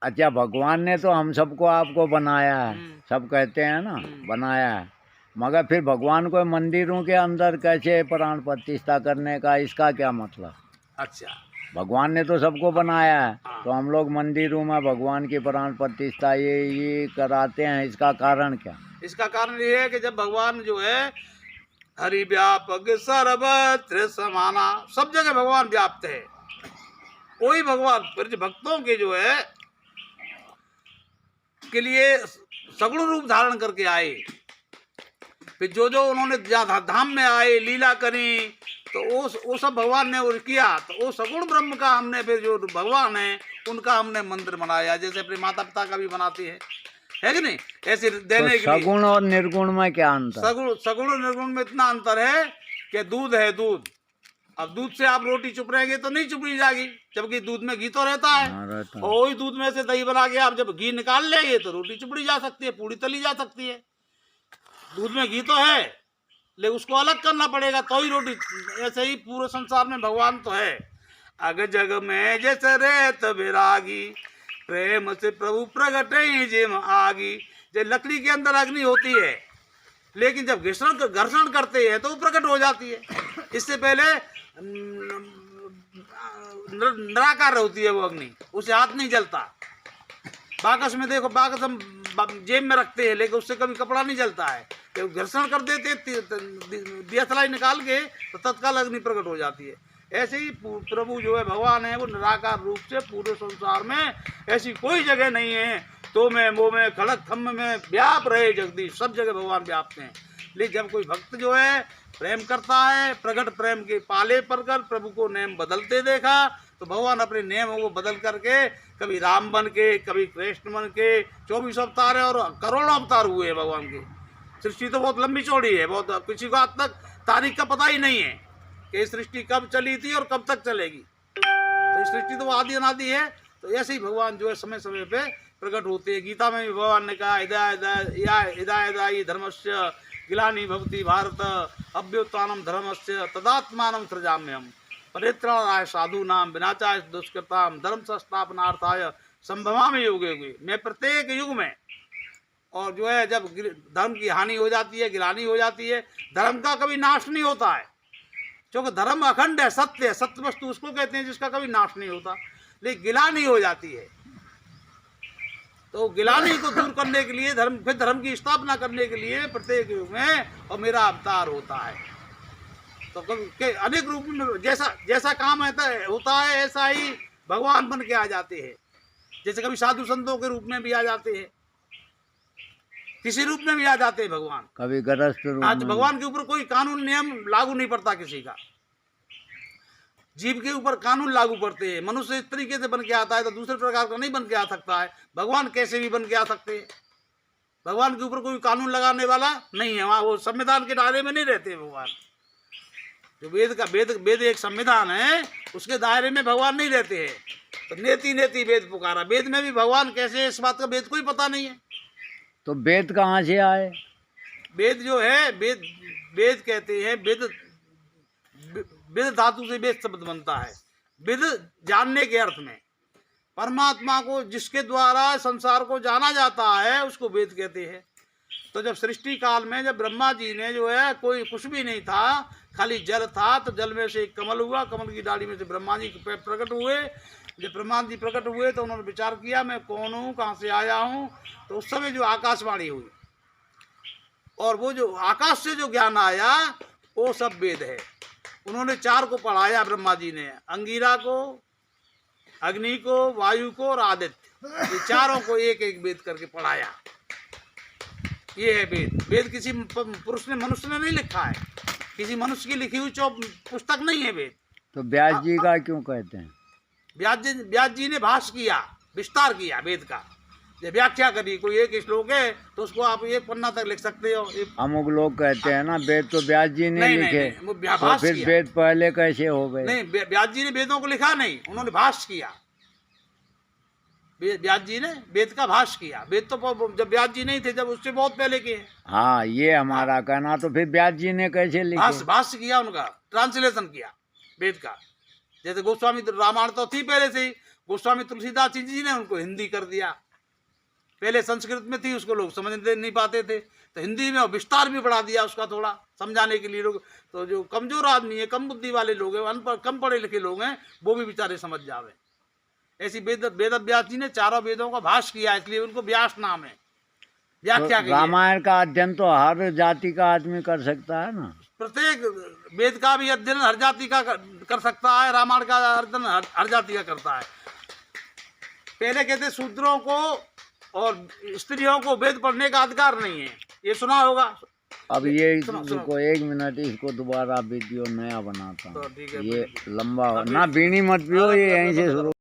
अच्छा, भगवान ने तो हम सबको आपको बनाया है, सब कहते हैं ना बनाया है, मगर फिर भगवान को मंदिरों के अंदर कैसे प्राण प्रतिष्ठा करने का, इसका क्या मतलब? अच्छा, भगवान ने तो सबको बनाया है, हाँ। तो हम लोग मंदिरों में भगवान की प्राण प्रतिष्ठा ये कराते हैं, इसका कारण क्या? इसका कारण ये है कि जब भगवान जो है हरि व्यापक सर्वत्र समाना, सब जगह भगवान व्याप्त है। कोई भगवान ब्रज भक्तों के जो है के लिए सगुण रूप धारण करके आए। फिर जो जो उन्होंने धाम में आए, लीला करी, तो वो सब भगवान ने वो किया। तो वो सगुण ब्रह्म का हमने फिर जो भगवान है उनका हमने मंदिर बनाया, जैसे अपने माता पिता का भी बनाते है कि नहीं? ऐसे देने तो के लिए सगुण और निर्गुण में क्या अंतर? सगुण और निर्गुण में इतना अंतर है कि दूध है दूध, अब दूध से आप रोटी चुप रहेंगे तो नहीं चुपड़ी जाएगी, जबकि दूध में घी तो रहता है। हाँ, रहता है। और वही दूध में से दही बना के आप जब घी निकाल लेंगे तो रोटी चुपड़ी जा सकती है, पूड़ी तली जा सकती है। दूध में घी तो है, लेकिन उसको अलग करना पड़ेगा तो ही रोटी। ऐसे ही पूरे संसार में भगवान तो है। अग जग में जैसे रेत विरागी, प्रेम से प्रभु प्रगट जिम आगी। जब लकड़ी के अंदर अग्नि होती है, लेकिन जब घर्षण करते हैं तो वो प्रकट हो जाती है। इससे पहले निराकार होती है वो अग्नि, उसे हाथ नहीं जलता। बाकस में देखो, बाकस हम जेब में रखते हैं, लेकिन उससे कभी कपड़ा नहीं जलता है। जब घर्षण कर देते दिया सलाई निकाल के तो तत्काल अग्नि प्रकट हो जाती है। ऐसे ही प्रभु जो है भगवान है वो निराकार रूप से पूरे संसार में ऐसी कोई जगह नहीं है तो में वो में खड़क थम्म में व्याप रहे जगदीश, सब जगह भगवान व्याप्त हैं। लेकिन जब कोई भक्त जो है प्रेम करता है, प्रकट प्रेम के पाले पर प्रभु को नेम बदलते देखा, तो भगवान अपने नियम को बदल करके कभी राम बन के, कभी कृष्ण बन के 24 अवतार है और करोड़ों अवतार हुए हैं भगवान के। सृष्टि तो बहुत लंबी चौड़ी है, बहुत किसी को आज तक तारीख का पता ही नहीं है कि सृष्टि कब चली थी और कब तक चलेगी। तो सृष्टि तो आदि अनादि है। तो ऐसे ही भगवान जो है समय समय पे प्रकट होते हैं। गीता में भी भगवान ने कहा इदाय धर्मस्य गिलानी भवति भारत अभ्युत्थानम धर्मस्य तदात्मानं सृजाम्यहम् परित्राणाय साधूनां विनाशाय दुष्कृतां धर्म संस्थापनार्थाय संभवामि युगे युगे। मैं प्रत्येक युग में, और जो है जब धर्म की हानि हो जाती है, गिलानी हो जाती है, धर्म का कभी नाश नहीं होता है, क्योंकि धर्म अखंड है, सत्य है। सत्य वस्तु उसको कहते हैं जिसका कभी नाश नहीं होता, लेकिन गिलानी हो जाती है। तो गिलानी को दूर करने के लिए फिर धर्म की स्थापना करने के लिए प्रत्येक युग में और मेरा अवतार होता है। तो अनेक रूप में जैसा काम होता है ऐसा ही भगवान बन के आ जाते हैं। जैसे कभी साधु संतों के रूप में भी आ जाते हैं, किसी रूप में भी आ जाते हैं भगवान, कभी गृहस्थ रूप आज में। भगवान के ऊपर कोई कानून नियम लागू नहीं पड़ता किसी का, जीव के ऊपर कानून लागू पड़ते हैं। मनुष्य इस तरीके से बन के आता है तो दूसरे प्रकार का नहीं बन के आ सकता है। भगवान कैसे भी बन के आ सकते हैं, भगवान के ऊपर कोई कानून लगाने वाला नहीं है। वहाँ वो संविधान के दायरे में नहीं रहते भगवान। जो वेद एक संविधान है, उसके दायरे में भगवान नहीं रहते हैं। तो नेति नेति वेद पुकारा, वेद में भी भगवान कैसे है इस बात का वेद को ही पता नहीं है। तो वेद कहाँ से आए? वेद जो है वेद कहते हैं, वेद धातु से वेद शब्द बनता है। वेद जानने के अर्थ में, परमात्मा को जिसके द्वारा संसार को जाना जाता है उसको वेद कहते हैं। तो जब सृष्टि काल में जब ब्रह्मा जी ने जो है कोई कुछ भी नहीं था, खाली जल था, तो जल में से एक कमल हुआ, कमल की डाली में से ब्रह्मा जी प्रकट हुए। जब ब्रह्मा जी प्रकट हुए तो उन्होंने विचार किया मैं कौन हूँ, कहाँ से आया हूँ। तो उस समय जो आकाशवाणी हुई और वो जो आकाश से जो ज्ञान आया वो सब वेद है। उन्होंने 4 को पढ़ाया ब्रह्मा जी ने, अंगिरा को, अग्नि को, वायु को और आदित्य, ये चारों को एक एक वेद करके पढ़ाया। ये है वेद। वेद किसी पुरुष ने, मनुष्य ने नहीं लिखा है, किसी मनुष्य की लिखी हुई पुस्तक नहीं है वेद। तो व्यास जी का क्यों कहते हैं? व्यास जी ने भाष्य किया, विस्तार किया वेद का, जब व्याख्या करी। कोई एक श्लोक है तो उसको आप एक पन्ना तक लिख सकते हो। अमुक लोग कहते हैं ना वेद तो व्यास जी ने लिखे, वो तो फिर वेद पहले कैसे हो गए? नहीं, व्यास जी ने वेदों को लिखा नहीं, उन्होंने भाष्य किया। व्यास जी ने वेद का भाष्य किया। वेद तो जब व्यास जी नहीं थे, जब उससे बहुत पहले के हैं। हाँ, ये हमारा कहना। तो फिर व्यास जी ने कैसे लिखे? भाष्य किया, उनका ट्रांसलेशन किया वेद का। जैसे गोस्वामी रामायण तो थी पहले से ही, गोस्वामी तुलसीदास जी ने उनको हिंदी कर दिया। पहले संस्कृत में थी, उसको लोग समझ नहीं पाते थे, तो हिंदी में विस्तार भी बढ़ा दिया उसका थोड़ा समझाने के लिए लोग। तो जो कमजोर आदमी है, कम बुद्धि वाले लोग हैं, अनपढ़ कम पढ़े लिखे लोग हैं, वो भी बेचारे समझ जावे। ऐसी वेद व्यास जी ने चारों वेदों का भाष्य किया, इसलिए उनको व्यास नाम है। व्याख्या तो रामायण का अध्ययन तो हर जाति का आदमी कर सकता है ना। प्रत्येक वेद का भी अध्ययन हर जाति का कर सकता है, रामायण का अध्ययन हर जाति का करता है। पहले कहते शूद्रों को और स्त्रियों को वेद पढ़ने का अधिकार नहीं है, ये सुना होगा। अब ये रुको 1 मिनट, इसको दोबारा वीडियो नया बनाता हूँ, तो ठीक है, ये लंबा हो ना, बीनी मत पियो, ये यहीं से शुरू।